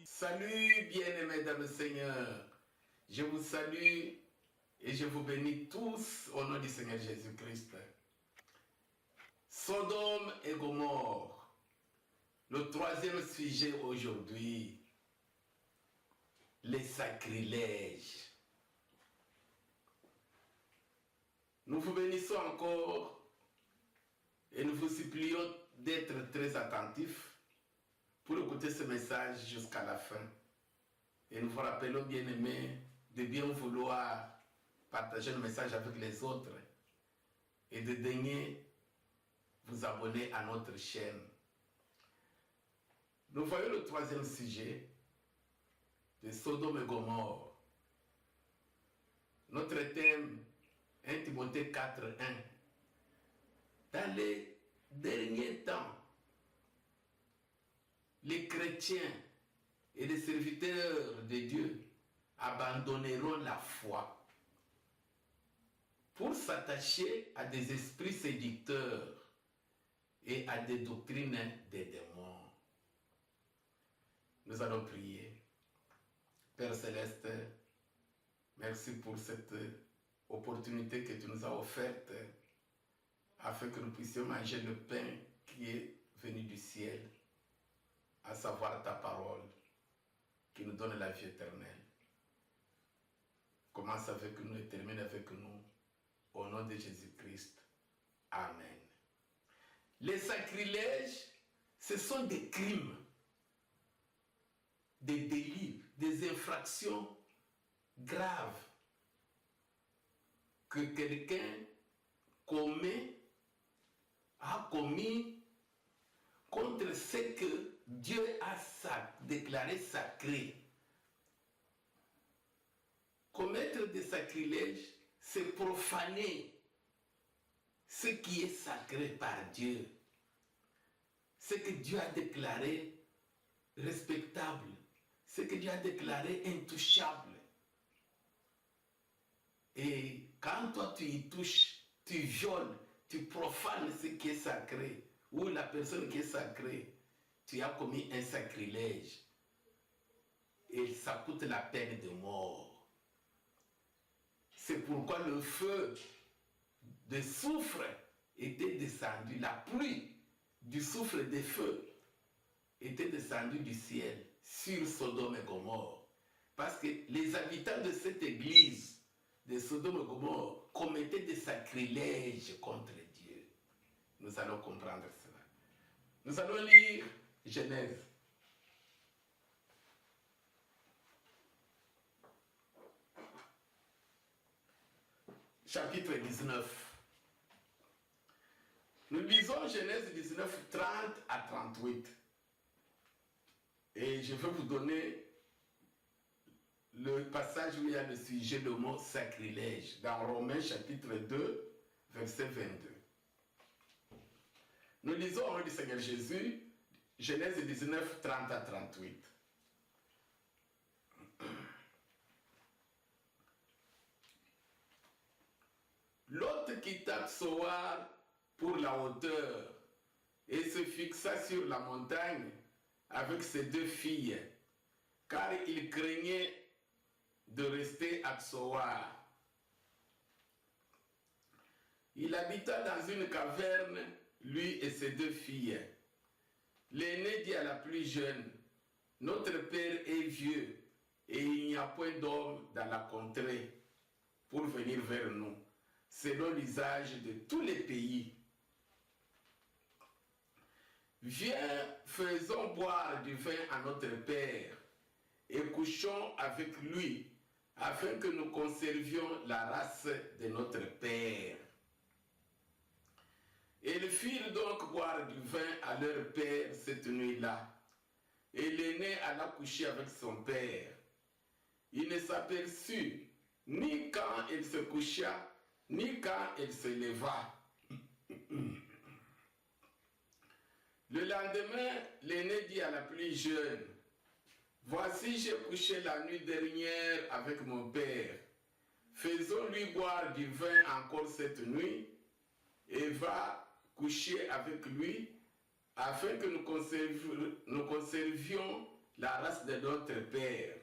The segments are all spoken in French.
Salut bien-aimés dans le Seigneur. Je vous salue et je vous bénis tous au nom du Seigneur Jésus-Christ. Sodome et Gomorrhe. Le troisième sujet aujourd'hui. Les sacrilèges. Nous vous bénissons encore et nous vous supplions d'être très attentifs pour écouter ce message jusqu'à la fin. Et nous vous rappelons, bien-aimés, de bien vouloir partager le message avec les autres et de daigner vous abonner à notre chaîne. Nous voyons le troisième sujet de Sodome et Gomorrhe. Notre thème, 1 Timothée 4:1. Dans les derniers temps, les chrétiens et les serviteurs de Dieu abandonneront la foi pour s'attacher à des esprits séducteurs et à des doctrines des démons. Nous allons prier. Père Céleste, merci pour cette opportunité que tu nous as offerte afin que nous puissions manger le pain qui est venu du ciel, à savoir ta parole qui nous donne la vie éternelle. Commence avec nous et termine avec nous au nom de Jésus-Christ. Amen. Les sacrilèges, ce sont des crimes, des délits, des infractions graves que quelqu'un a commis contre ce que Dieu a déclaré sacré. Commettre des sacrilèges, c'est profaner ce qui est sacré par Dieu. Ce que Dieu a déclaré respectable, ce que Dieu a déclaré intouchable. Et quand toi tu y touches, tu violes, tu profanes ce qui est sacré, ou la personne qui est sacrée, tu as commis un sacrilège. Et ça coûte la peine de mort. C'est pourquoi le feu de soufre était descendu, la pluie du soufre de feu était descendue du ciel sur Sodome et Gomorrhe. Parce que les habitants de cette église de Sodome et Gomorrhe commettaient des sacrilèges contre Dieu. Nous allons comprendre cela. Nous allons lire Genèse. Chapitre 19. Nous lisons Genèse 19, 30 à 38. Et je vais vous donner le passage où il y a le sujet, le mot sacrilège, dans Romains chapitre 2, verset 22. Nous lisons au nom du Seigneur Jésus, Genèse 19, 30 à 38. Lot quitta Tsoar pour la hauteur et se fixa sur la montagne avec ses deux filles, car il craignait de rester à Tsoar. Il habita dans une caverne, lui et ses deux filles. L'aîné dit à la plus jeune, « Notre père est vieux et il n'y a point d'homme dans la contrée pour venir vers nous, selon l'usage de tous les pays. Viens, faisons boire du vin à notre père et couchons avec lui, afin que nous conservions la race de notre père. » Et ils firent donc boire du vin à leur père cette nuit-là. Et l'aîné alla coucher avec son père. Il ne s'aperçut ni quand il se coucha, ni quand il se leva. Le lendemain, l'aîné dit à la plus jeune, « Voici, j'ai couché la nuit dernière avec mon père. Faisons-lui boire du vin encore cette nuit, et va coucher avec lui, afin que nous conservions la race de notre père.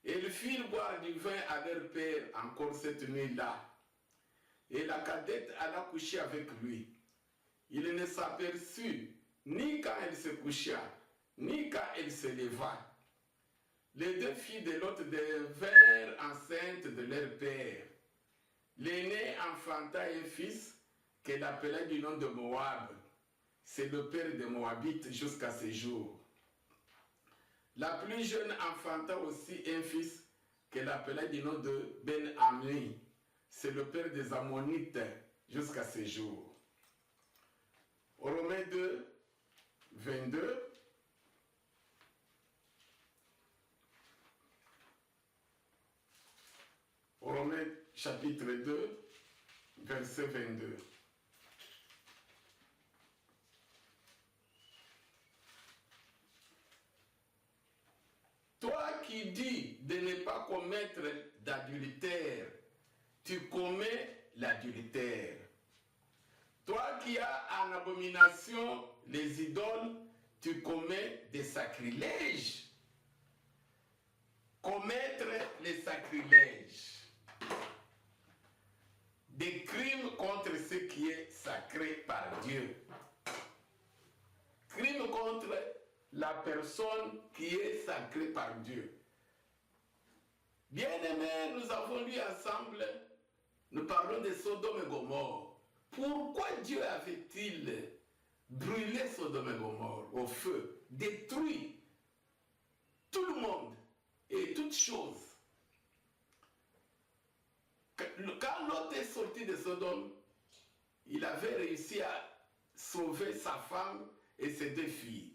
Et ils firent boire du vin à leur père encore cette nuit-là. Et la cadette alla coucher avec lui. Il ne s'aperçut ni quand elle se coucha, ni quand elle se leva. Les deux filles de l'autre devinrent enceintes de leur père. L'aîné enfanta un fils qu'elle appela du nom de Moab. C'est le père des Moabites jusqu'à ce jour. La plus jeune enfanta aussi un fils qu'elle appela du nom de Ben-Ammi. C'est le père des Ammonites jusqu'à ce jour. Romains 2, 22. Romains chapitre 2, verset 22. Toi qui dis de ne pas commettre d'adultère, tu commets l'adultère. Toi qui as en abomination les idoles, tu commets des sacrilèges. Commettre les sacrilèges. Des crimes contre ce qui est sacré par Dieu. Crimes contre la personne qui est sacrée par Dieu. Bien-aimés, nous avons lu ensemble, nous parlons de Sodome et Gomorrhe. Pourquoi Dieu avait-il brûlé Sodome et Gomorrhe au feu, détruit tout le monde et toutes choses? Quand Lot est sorti de Sodome, il avait réussi à sauver sa femme et ses deux filles.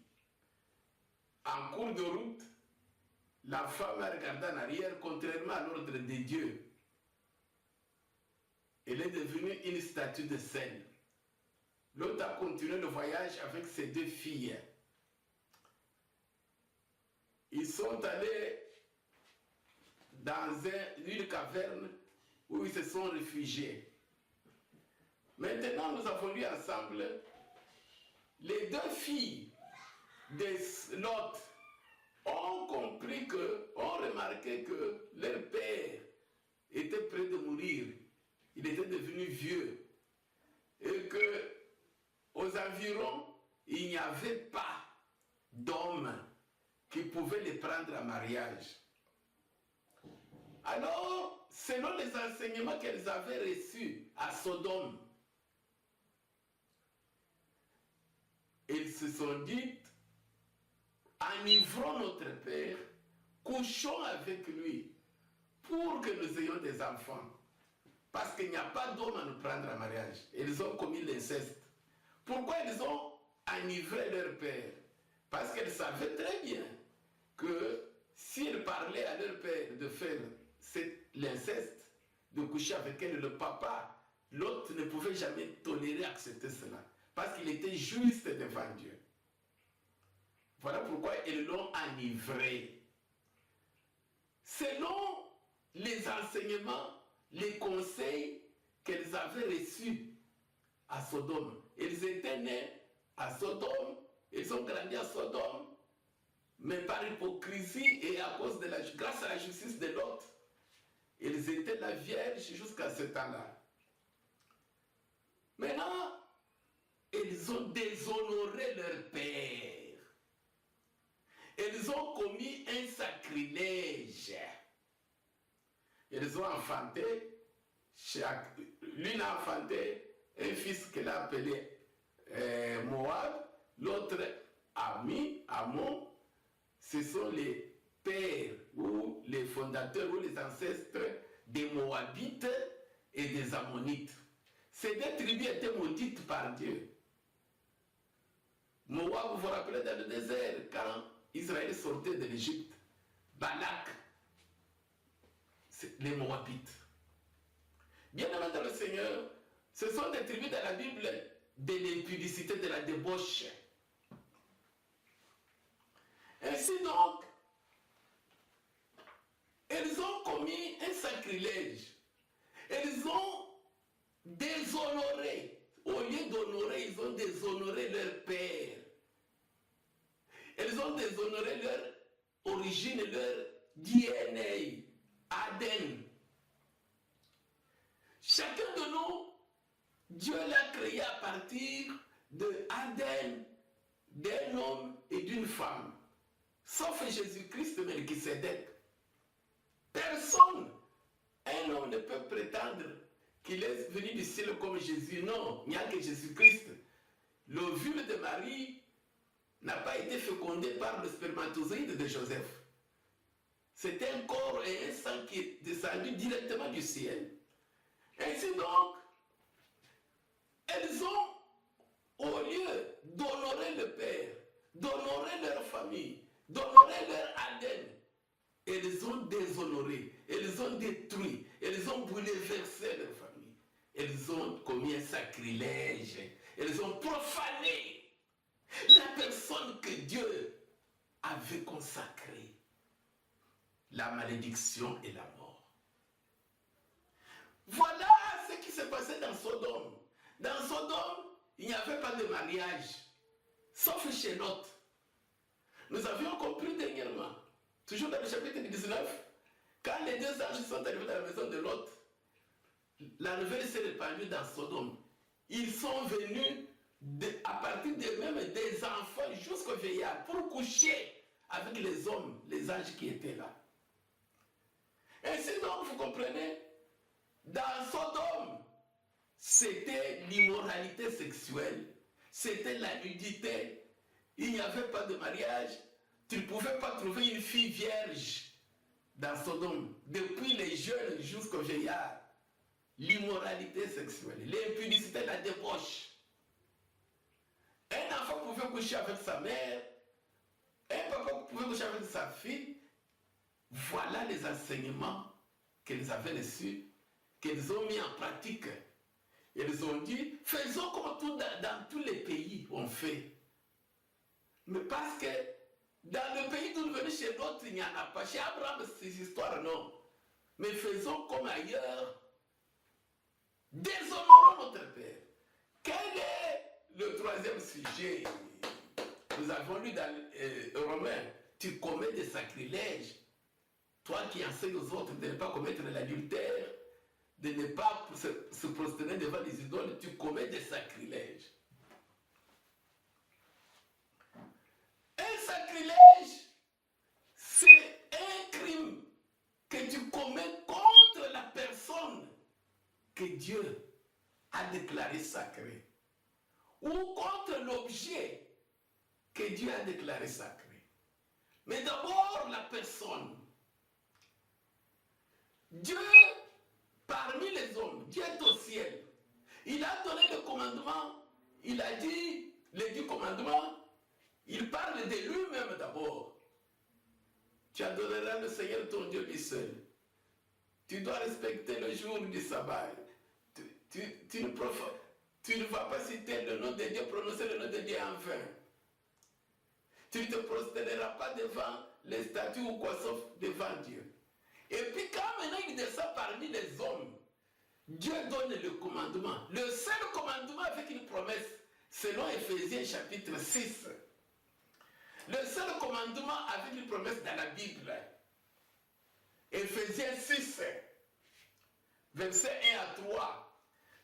En cours de route, la femme a regardé en arrière, contrairement à l'ordre de Dieu. Elle est devenue une statue de sel. L'autre a continué le voyage avec ses deux filles. Ils sont allés dans une caverne où ils se sont réfugiés. Maintenant, nous avons lu ensemble les deux filles de Lot ont compris ont remarqué que leur père était près de mourir. Il était devenu vieux. Et que aux environs, il n'y avait pas d'hommes qui pouvaient les prendre en mariage. Alors, selon les enseignements qu'elles avaient reçus à Sodome, ils se sont dit, enivrons notre Père, couchons avec lui pour que nous ayons des enfants. Parce qu'il n'y a pas d'homme à nous prendre en mariage. Ils ont commis l'inceste. Pourquoi ils ont enivré leur père? Parce qu'ils savaient très bien que s'ils parlaient à leur père de faire l'inceste, de coucher avec elle, le papa, l'autre ne pouvait jamais tolérer, accepter cela. Parce qu'il était juste devant Dieu. Voilà pourquoi ils l'ont enivré. Selon les enseignements, les conseils qu'elles avaient reçus à Sodome. Ils étaient nés à Sodome, ils ont grandi à Sodome, mais par hypocrisie et à cause de grâce à la justice de l'autre, ils étaient la vierge jusqu'à ce temps-là. Maintenant, ils ont déshonoré leur père. Ils ont commis un sacrilège. Ils ont enfanté, l'une a enfanté un fils qu'elle a appelé Moab, l'autre Ammon. Ce sont les pères ou les fondateurs ou les ancêtres des Moabites et des Ammonites. Ces deux tribus étaient maudites par Dieu. Moab, vous vous rappelez dans le désert, quand Israël sortait de l'Égypte, Balak, c'est les Moabites. Bien aimé dans le Seigneur, ce sont des tribus dans la Bible de l'impudicité, de la débauche. Ainsi donc, elles ont commis un sacrilège. Elles ont déshonoré. Au lieu d'honorer, ils ont déshonoré leur père. Elles déshonoré leur origine, leur DNA, ADN. Chacun de nous, Dieu l'a créé à partir de ADN d'un homme et d'une femme. Sauf Jésus-Christ Melchisédek. Personne, un homme ne peut prétendre qu'il est venu du ciel comme Jésus. Non, il n'y a que Jésus-Christ. L'ovule de Marie n'a pas été fécondé par le spermatozoïde de Joseph. C'est un corps et un sang qui est descendu directement du ciel. Ainsi donc, elles ont, au lieu d'honorer le Père, d'honorer leur famille, d'honorer leur ADN, elles ont déshonoré, elles ont détruit, elles ont bouleversé leur famille. Elles ont commis un sacrilège, elles ont profané la personne que Dieu avait consacrée. La malédiction et la mort. Voilà ce qui s'est passé dans Sodome. Dans Sodome, il n'y avait pas de mariage, sauf chez Lot. Nous avions compris dernièrement, toujours dans le chapitre 19, quand les deux anges sont arrivés dans la maison de Lot, la nouvelle s'est répandue dans Sodome. Ils sont venus à partir de même des enfants jusqu'aux vieillards pour coucher avec les hommes, les anges qui étaient là. Ainsi donc, vous comprenez, dans Sodome, c'était l'immoralité sexuelle, c'était la nudité, il n'y avait pas de mariage, tu ne pouvais pas trouver une fille vierge dans Sodome, depuis les jeunes jusqu'aux vieillards. L'immoralité sexuelle, l'impudicité, la débauche. Un enfant pouvait coucher avec sa mère, un papa pouvait coucher avec sa fille. Voilà les enseignements qu'elles avaient reçus, qu'elles ont mis en pratique. Elles ont dit, faisons comme tout dans tous les pays on fait. Mais parce que dans le pays d'où nous venons chez d'autres, il n'y en a pas. Chez Abraham, ces histoires, non. Mais faisons comme ailleurs. Déshonorons notre Père. Quel est le troisième sujet? Nous avons lu dans Romains, tu commets des sacrilèges. Toi qui enseignes aux autres de ne pas commettre l'adultère, de ne pas se prosterner devant les idoles, tu commets des sacrilèges. Un sacrilège, c'est un crime que tu commets contre la personne que Dieu a déclaré sacré, ou contre l'objet que Dieu a déclaré sacré. Mais d'abord la personne. Dieu, parmi les hommes, Dieu est au ciel. Il a donné le commandement, il a dit, les 10 commandements, il parle de lui-même d'abord. Tu adoreras le Seigneur ton Dieu lui seul. Tu dois respecter le jour du sabbat. Tu ne vas pas citer le nom de Dieu, prononcer le nom de Dieu en vain. Tu ne te prosterneras pas devant les statues ou quoi sauf devant Dieu. Et puis quand maintenant il descend parmi les hommes, Dieu donne le commandement. Le seul commandement avec une promesse, selon Éphésiens chapitre 6. Le seul commandement avec une promesse dans la Bible. Éphésiens 6, versets 1 à 3.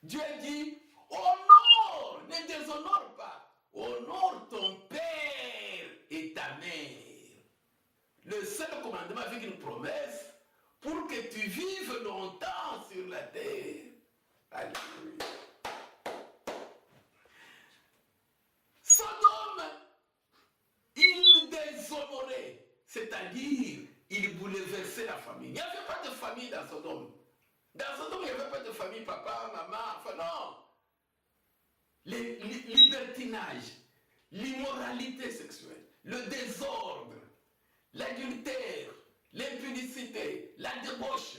Dieu dit, honore, ne déshonore pas. Honore ton père et ta mère. Le seul commandement avec une promesse pour que tu vives longtemps sur la terre. Alléluia. Sodome, il déshonorait, c'est-à-dire il bouleversait la famille. Il n'y avait pas de famille dans Sodome. Dans Sodome, il n'y avait pas de famille, papa, maman, enfin non. Le libertinage, l'immoralité sexuelle, le désordre, l'adultère, l'impudicité, la débauche.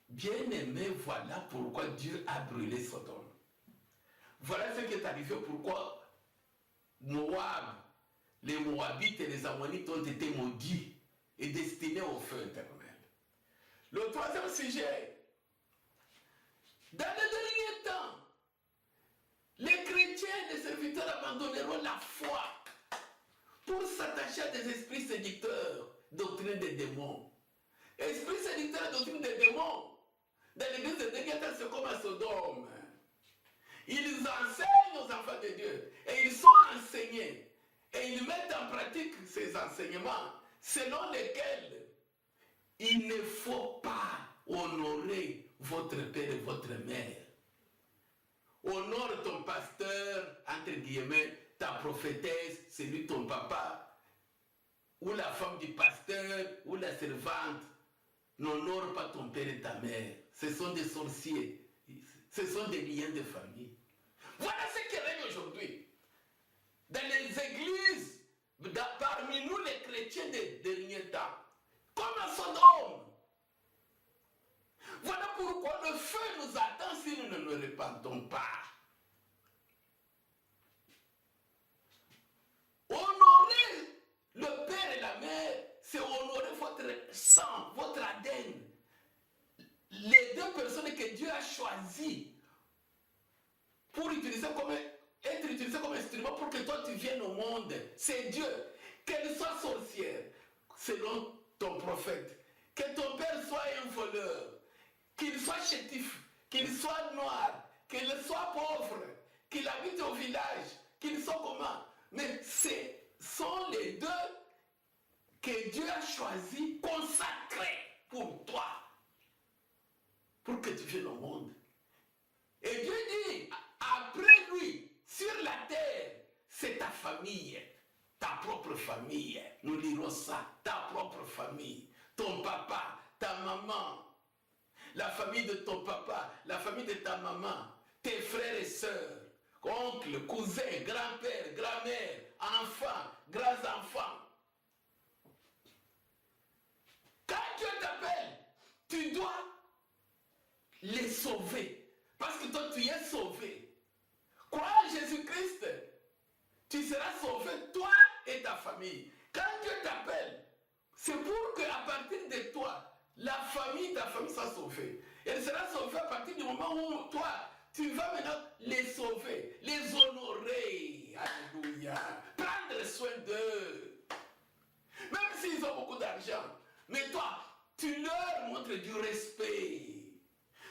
Bien-aimé, voilà pourquoi Dieu a brûlé Sodome. Voilà ce qui est arrivé, pourquoi Moab, les Moabites et les Ammonites ont été maudits et destinés au feu éternel. Le troisième sujet, dans les derniers temps, les chrétiens, les serviteurs abandonneront la foi. s'attacher à des esprits séducteurs, doctrine des démons. Esprits séducteurs, doctrine des démons. Dans l'église de Déguéta, c'est comme à Sodome. Ils enseignent aux enfants de Dieu. Et ils sont enseignés. Et ils mettent en pratique ces enseignements selon lesquels il ne faut pas honorer votre père et votre mère. Honore ton pasteur, entre guillemets, ta prophétesse, celui ton papa, ou la femme du pasteur, ou la servante. N'honore pas ton père et ta mère. Ce sont des sorciers. Ce sont des liens de famille. Voilà ce qui règne aujourd'hui. Dans les églises, parmi nous les chrétiens des derniers temps, comme à Sodome. Voilà pourquoi le feu nous attend si nous ne nous repentons pas. Honorer le père et la mère, c'est honorer votre sang, votre ADN. Les deux personnes que Dieu a choisies pour être utilisées comme instrument pour que toi tu viennes au monde. C'est Dieu. Qu'elle soit sorcière, selon ton prophète. Que ton père soit un voleur. Qu'il soit chétif. Qu'il soit noir. Qu'il soit pauvre. Qu'il habite au village. Qu'il soit comment. Mais ce sont les deux que Dieu a choisis, consacrés pour toi. Pour que tu viennes au monde. Et Dieu dit, après lui, sur la terre, c'est ta famille, ta propre famille. Nous lirons ça, ta propre famille. Ton papa, ta maman, la famille de ton papa, la famille de ta maman, tes frères et sœurs, oncles, cousins, grands-pères, grand-mères, enfants, grands-enfants. Quand Dieu t'appelle, tu dois les sauver. Parce que toi, tu es sauvé. Crois en Jésus-Christ. Tu seras sauvé, toi et ta famille. Quand Dieu t'appelle, c'est pour qu'à partir de toi, ta famille soit sauvée. Elle sera sauvée à partir du moment où toi, tu vas maintenant les sauver, les honorer. Alléluia. Prendre soin d'eux. Même s'ils ont beaucoup d'argent. Mais toi, tu leur montres du respect.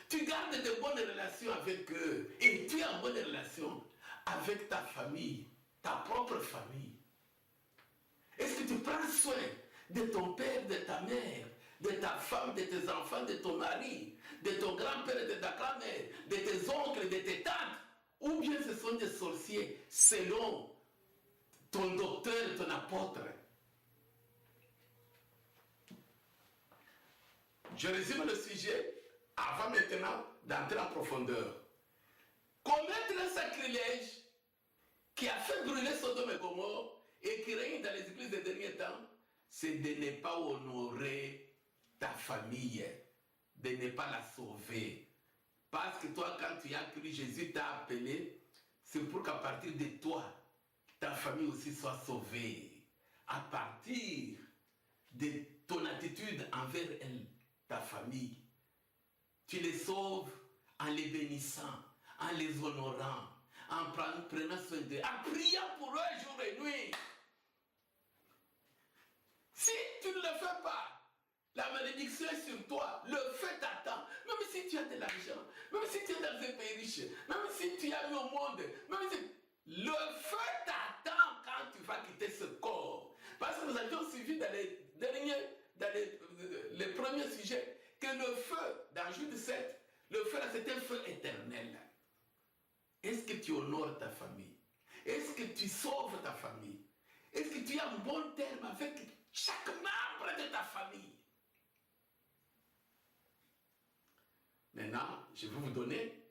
Tu gardes de bonnes relations avec eux. Et tu es en bonne relation avec ta famille, ta propre famille. Est-ce que tu prends soin de ton père, de ta mère, de ta femme, de tes enfants, de ton mari, de ton grand-père et de ta grand-mère, de tes oncles, de tes tantes? Ou bien ce sont des sorciers selon ton docteur, ton apôtre? Je résume le sujet avant maintenant d'entrer en profondeur. Commettre un sacrilège qui a fait brûler Sodome et Gomorrhe et qui règne dans les églises des derniers temps, c'est de ne pas honorer ta famille, de ne pas la sauver. Parce que toi, quand tu as cru, Jésus t'a appelé, c'est pour qu'à partir de toi, ta famille aussi soit sauvée. À partir de ton attitude envers elle, ta famille, tu les sauves en les bénissant, en les honorant, en prenant soin d'eux, en priant pour eux jour et nuit. Si tu ne le fais pas, la malédiction est sur toi, le feu t'attend. Même si tu as de l'argent, même si tu es dans un pays riche, même si tu as mis au monde, même si le feu t'attend quand tu vas quitter ce corps. Parce que nous avions suivi dans les premiers sujets que le feu, dans Jude 7, le feu là, c'est un feu éternel. Est-ce que tu honores ta famille? Est-ce que tu sauves ta famille? Est-ce que tu es en bon terme avec chaque membre de ta famille? Maintenant, je vais vous donner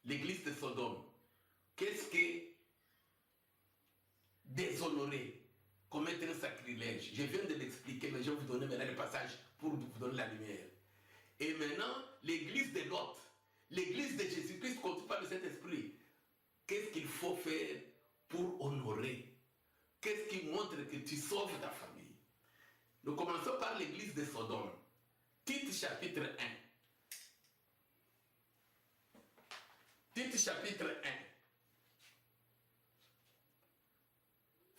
l'église de Sodome. Qu'est-ce que déshonorer, commettre un sacrilège? Je viens de l'expliquer, mais je vais vous donner maintenant le passage pour vous donner la lumière. Et maintenant, l'église de Lot, l'église de Jésus-Christ conduite par le Saint-Esprit. Qu'est-ce qu'il faut faire pour honorer? Qu'est-ce qui montre que tu sauves ta famille? Nous commençons par l'église de Sodome. Tite chapitre 1. Tite chapitre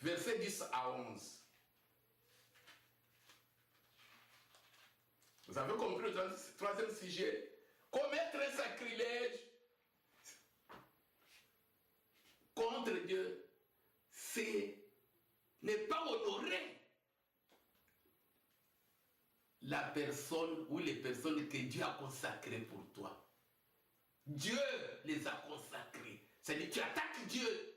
1. versets 10 à 11. Vous avez compris le troisième sujet? Commettre un sacrilège contre Dieu, c'est ne pas honorer la personne ou les personnes que Dieu a consacrées pour toi. Dieu les a consacrées. C'est-à-dire tu attaques Dieu.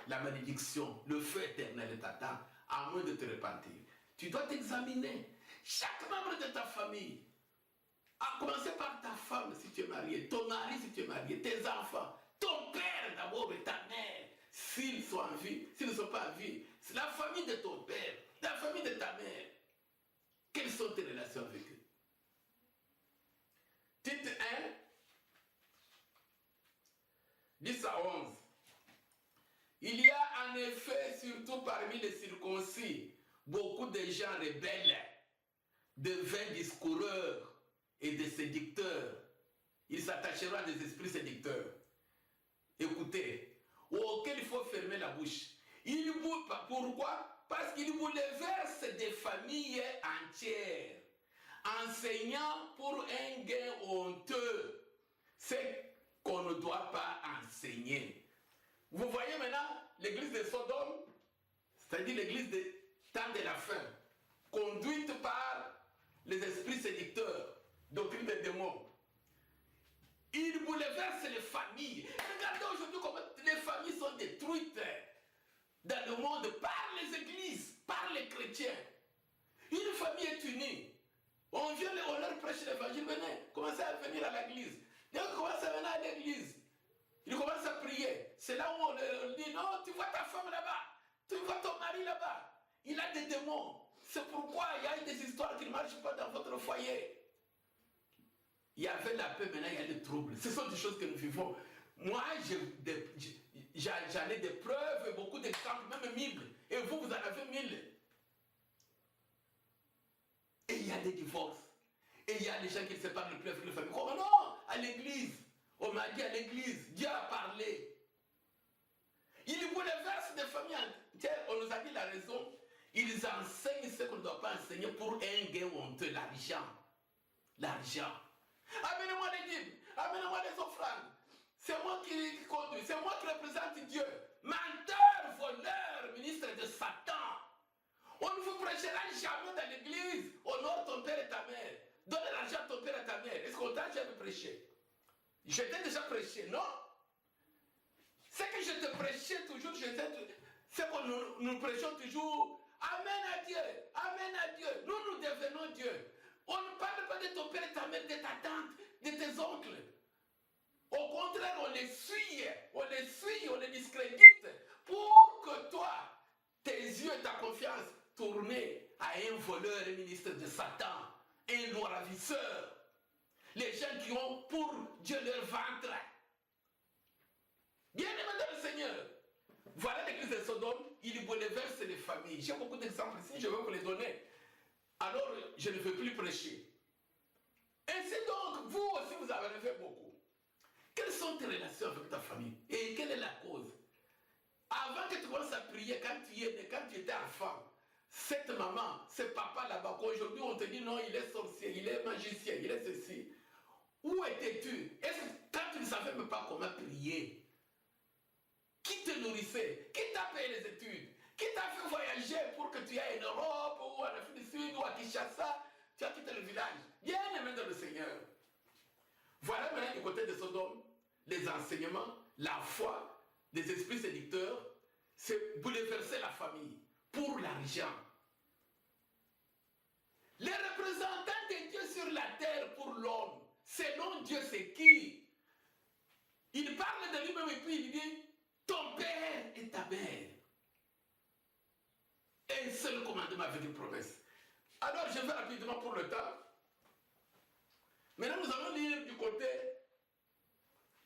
La malédiction, le feu éternel t'attend à moins de te repentir. Tu dois t'examiner. Chaque membre de ta famille, à commencer par ta femme si tu es marié, ton mari si tu es marié, tes enfants, ton père d'abord et ta mère, s'ils sont en vie, s'ils ne sont pas en vie, la famille de ton père, la famille de ta mère. Quelles sont tes relations avec eux? Tite 1, 10 à 11. Il y a en effet, surtout parmi les circoncis, beaucoup de gens rebelles, de vains discoureurs et de séducteurs. Ils s'attacheront à des esprits séducteurs. Écoutez, auxquels il faut fermer la bouche. Pourquoi? Parce qu'ils bouleversent des familles entières, enseignant pour un gain honteux ce qu'on ne doit pas enseigner. Vous voyez maintenant l'église de Sodome, c'est-à-dire l'église des temps de la fin, conduite par les esprits séducteurs, doctrine des démons. Ils bouleversent les familles. Regardez aujourd'hui comment les familles sont détruites dans le monde par les églises, par les chrétiens. Une famille est unie. On leur prêche l'évangile, venez, commencez à venir à l'église. Dès qu'on commence à venir à l'église, ils commencent à prier. C'est là où on leur dit, non, tu vois ta femme là-bas, tu vois ton mari là-bas. Il a des démons. C'est pourquoi il y a des histoires qui ne marchent pas dans votre foyer. Il y avait la paix, maintenant il y a des troubles. Ce sont des choses que nous vivons. Moi, j'en ai des preuves, beaucoup d'exemples, même 1000. Et vous, vous en avez 1000. Et il y a des divorces. Et il y a des gens qui ne se parlent plus avec les familles. Comment non? À l'église. On m'a dit à l'église. Dieu a parlé. Il bouleverse des familles entières. On nous a dit la raison. Ils enseignent ce qu'on ne doit pas enseigner pour un gain honteux, l'argent. L'argent. Amenez-moi les dîmes. Amenez-moi les offrandes. C'est moi qui conduis. C'est moi qui représente Dieu. Menteur, voleur, ministre de Satan. On ne vous prêchera jamais dans l'église. Honore ton père et ta mère. Donne l'argent à ton père et à ta mère. Est-ce qu'on t'a jamais prêché? Je t'ai déjà prêché, non? C'est que je te prêchais toujours, c'est que nous prêchons toujours. Amen à Dieu. Amen à Dieu. Nous devenons Dieu. On ne parle pas de ton père et ta mère, de ta tante, de tes oncles. Au contraire, on les suit, on les discrédite pour que toi, tes yeux et ta confiance tournent à un voleur et ministre de Satan, un ravisseur. Les gens qui ont pour Dieu leur ventre. Bien-aimés dans le Seigneur, voilà l'église de Sodome, il bouleverse les familles. J'ai beaucoup d'exemples ici, je vais vous les donner. Alors, je ne veux plus prêcher. Ainsi donc, vous aussi, vous avez fait beaucoup. Quelles sont tes relations avec ta famille? Et quelle est la cause? Avant que tu commences à prier, quand tu étais enfant, cette maman, ce papa là-bas, qu'aujourd'hui on te dit non, il est sorcier, il est magicien, il est ceci. Où étais-tu? Est-ce que quand tu ne savais même pas comment prier? Qui te nourrissait? Qui t'a payé les études? Qui t'a fait voyager pour que tu ailles en Europe ou en Afrique du Sud ou à Kinshasa? Tu as quitté le village. Bien aimé dans le Seigneur. Voilà maintenant du côté de Sodome, les enseignements, la foi, des esprits séducteurs, c'est bouleverser la famille pour l'argent. Les représentants de Dieu sur la terre pour l'homme, selon Dieu c'est qui? Il parle de lui-même et puis il dit, ton père et ta mère. Un seul commandement avec une promesse. Alors je vais rapidement pour le temps. Maintenant nous allons lire du côté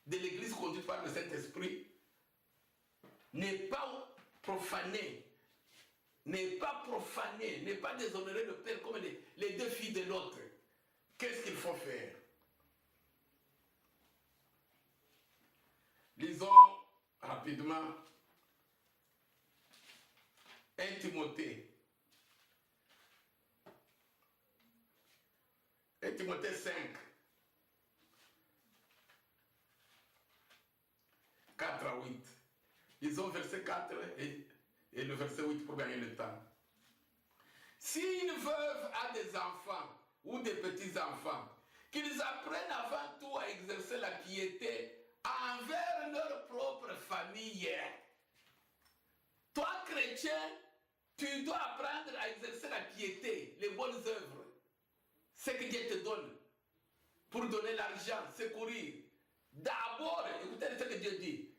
de l'église conduite par le Saint-Esprit. N'est pas profané. N'est pas profané. N'est pas déshonorer le Père comme les deux filles de l'autre. Qu'est-ce qu'il faut faire? Lisons rapidement 1 Timothée. 1 Timothée 5. 4 à 8. Disons verset 4 et le verset 8 pour gagner le temps. Si une veuve a des enfants ou des petits-enfants, qu'ils apprennent avant tout à exercer la piété envers leur propre famille. Toi, chrétien, tu dois apprendre à exercer la piété, les bonnes œuvres, ce que Dieu te donne, pour donner l'argent, secourir. D'abord, écoutez ce que Dieu dit,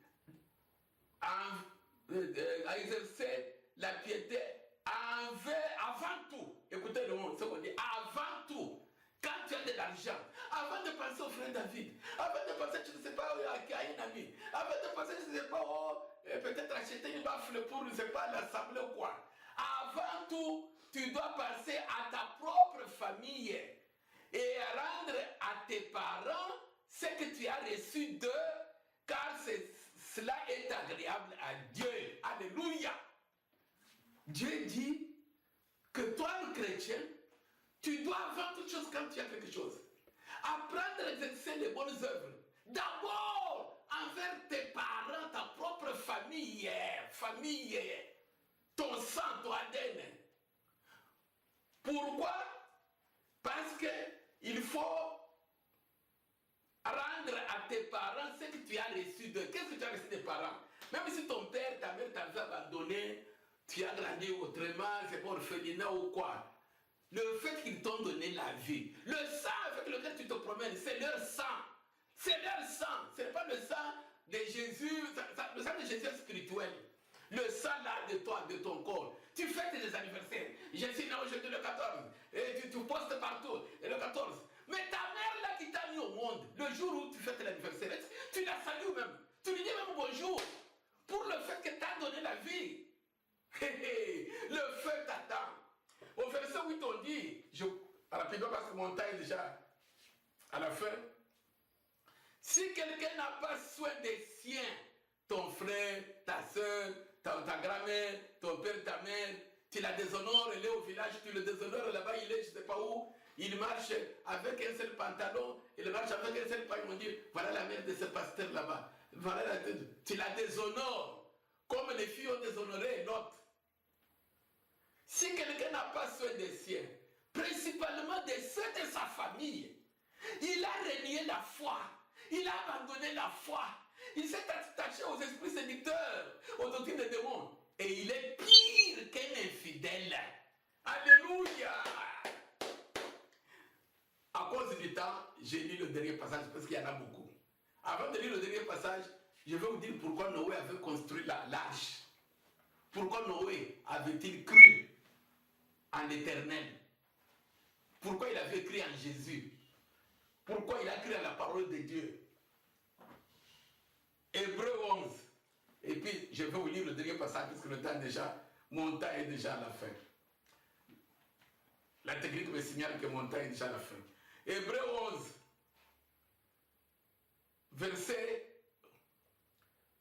à exercer la piété avant tout. Écoutez le mot, ce qu'on dit, avant tout. Quand tu as de l'argent, avant de penser au frère David, avant de penser, tu ne sais pas, à un ami, avant de penser, je ne sais pas, peut-être acheter une baffle pour, je ne sais pas, l'assemblée ou quoi. Avant tout, tu dois penser à ta propre famille et rendre à tes parents ce que tu as reçu d'eux, car cela est agréable à Dieu. Alléluia. Dieu dit que toi, le chrétien, tu dois avant toute chose, quand tu as quelque chose, apprendre à exercer les bonnes œuvres. D'abord, envers tes parents, ta propre famille, ton sang, ton ADN. Pourquoi? Parce qu'il faut rendre à tes parents ce que tu as reçu d'eux. Qu'est-ce que tu as reçu des parents? Même si ton père, ta mère t'avait abandonné, tu as grandi autrement, c'est pas orphelinat ou quoi. Le fait qu'ils t'ont donné la vie, le sang avec lequel tu te promènes, c'est leur sang. C'est leur sang. Ce n'est pas le sang de Jésus, le sang de Jésus est spirituel. Le sang là de toi, de ton corps. Tu fêtes des anniversaires. Je suis né aujourd'hui le 14. Et tu postes partout. Et le 14. Mais ta mère là qui t'a mis au monde, le jour où tu fêtes l'anniversaire, tu la salues même. Tu lui dis même bonjour. Pour le fait que tu as donné la vie. Le feu t'attend. Au verset 8, on dit, rapidement parce que mon temps est déjà à la fin. Si quelqu'un n'a pas soin des siens, ton frère, ta soeur, ta grand-mère, ton père, ta mère, tu la déshonores, il est au village, tu le déshonores là-bas, il est je ne sais pas où, il marche avec un seul pantalon, il marche avec un seul pain, ils vont dire, voilà la mère de ce pasteur là-bas. Voilà tu la déshonores, comme les filles ont déshonoré l'autre. Si quelqu'un n'a pas soin des siens, principalement des ceux de sa famille, il a renié la foi, il a abandonné la foi, il s'est attaché aux esprits séducteurs, aux doctrines des démons, et il est pire qu'un infidèle. Alléluia! À cause du temps, j'ai lu le dernier passage parce qu'il y en a beaucoup. Avant de lire le dernier passage, je vais vous dire pourquoi Noé avait construit l'arche. Pourquoi Noé avait-il cru en l'Éternel? Pourquoi il avait cru en Jésus? Pourquoi il a cru à la parole de Dieu? Hébreux 11. Et puis, je vais vous lire le dernier passage parce que le temps déjà, mon temps est déjà à la fin. La technique me signale que mon temps est déjà à la fin. Hébreux 11, verset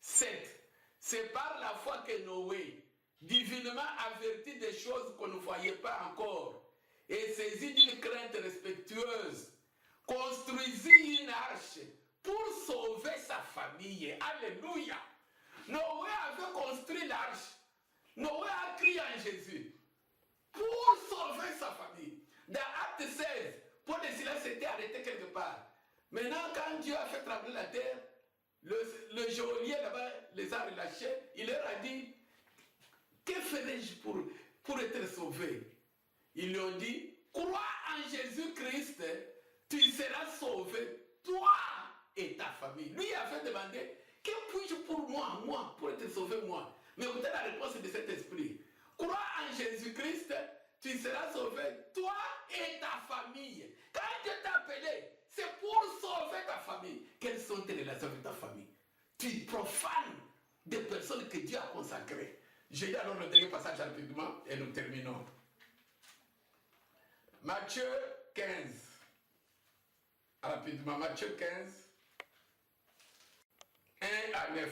7. C'est par la foi que Noé, divinement averti des choses qu'on ne voyait pas encore, et saisi d'une crainte respectueuse, construisit une arche pour sauver sa famille. Alléluia. Noé avait construit l'arche. Noé a crié en Jésus pour sauver sa famille. Dans Acte 16, Paul et Silas s'étaient arrêtés quelque part. Maintenant, quand Dieu a fait trembler la terre, le geôlier là-bas les a relâchés. Il leur a dit, que ferai-je pour être sauvé? Ils lui ont dit, crois en Jésus-Christ, tu seras sauvé, toi et ta famille. Lui avait demandé, que puis-je pour moi, pour être sauvé moi? Mais écoutez la réponse de cet esprit. Crois en Jésus-Christ, tu seras sauvé, toi et ta famille. Quand Dieu t'a appelé, c'est pour sauver ta famille. Quelles sont tes relations avec ta famille? Tu profanes des personnes que Dieu a consacrées. Je lis alors le dernier passage rapidement et nous terminons. Matthieu 15. Rapidement, Matthieu 15. 1 à 9.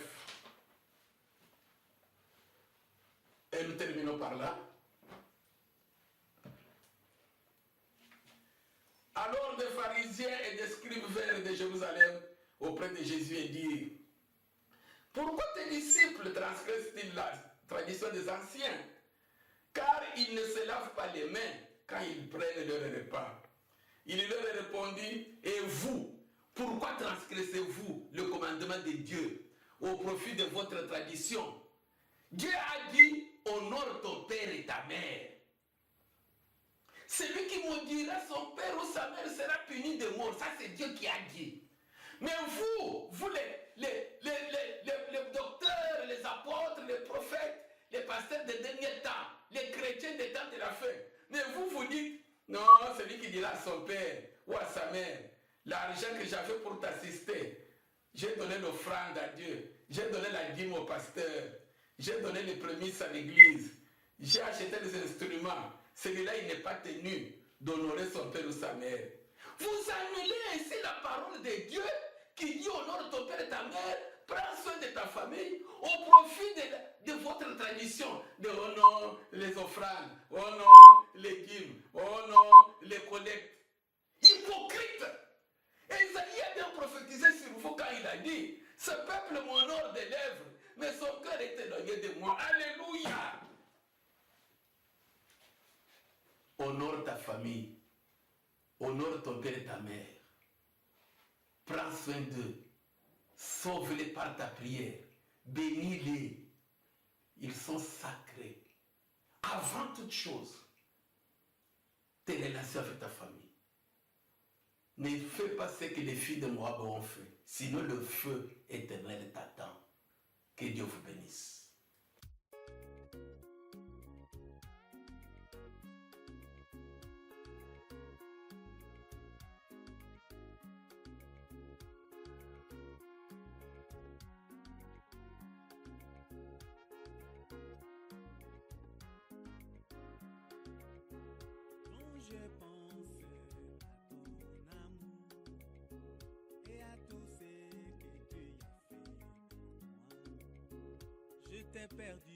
Et nous terminons par là. Alors des pharisiens et des scribes vinrent de Jérusalem auprès de Jésus et dirent: pourquoi tes disciples transgressent-ils la tradition des anciens? Car ils ne se lavent pas les mains quand ils prennent leur repas. Il leur répondit: et vous, pourquoi transgressez-vous le commandement de Dieu au profit de votre tradition? Dieu a dit: honore ton père et ta mère. Celui qui maudira son père ou sa mère sera puni de mort. Ça, c'est Dieu qui a dit. Mais vous les docteurs, les apôtres, les prophètes, les pasteurs des derniers temps, les chrétiens des temps de la fin, mais vous dites: non, celui qui dira à son père ou à sa mère: l'argent que j'avais pour t'assister, j'ai donné l'offrande à Dieu, j'ai donné la dîme au pasteur, j'ai donné les prémices à l'église, j'ai acheté des instruments, celui-là il n'est pas tenu d'honorer son père ou sa mère. Vous annulez ainsi la parole de Dieu qui dit: honore ton père et ta mère, prends soin de ta famille au profit de votre tradition. De oh non, les offrandes, oh non, les dîmes, oh non, les collectes. Hypocrite! Esaïe a bien prophétisé sur vous quand il a dit: ce peuple m'honore des lèvres, mais son cœur est éloigné de moi. Alléluia! Honore ta famille, honore ton père et ta mère. Prends soin d'eux, sauve-les par ta prière, bénis-les. Ils sont sacrés. Avant toute chose, tes relations avec ta famille. Ne fais pas ce que les filles de Moab ont fait, sinon le feu éternel t'attend. Que Dieu vous bénisse. Je pense à ton amour et à tout ce que tu as fait pour moi. Je t'ai perdu.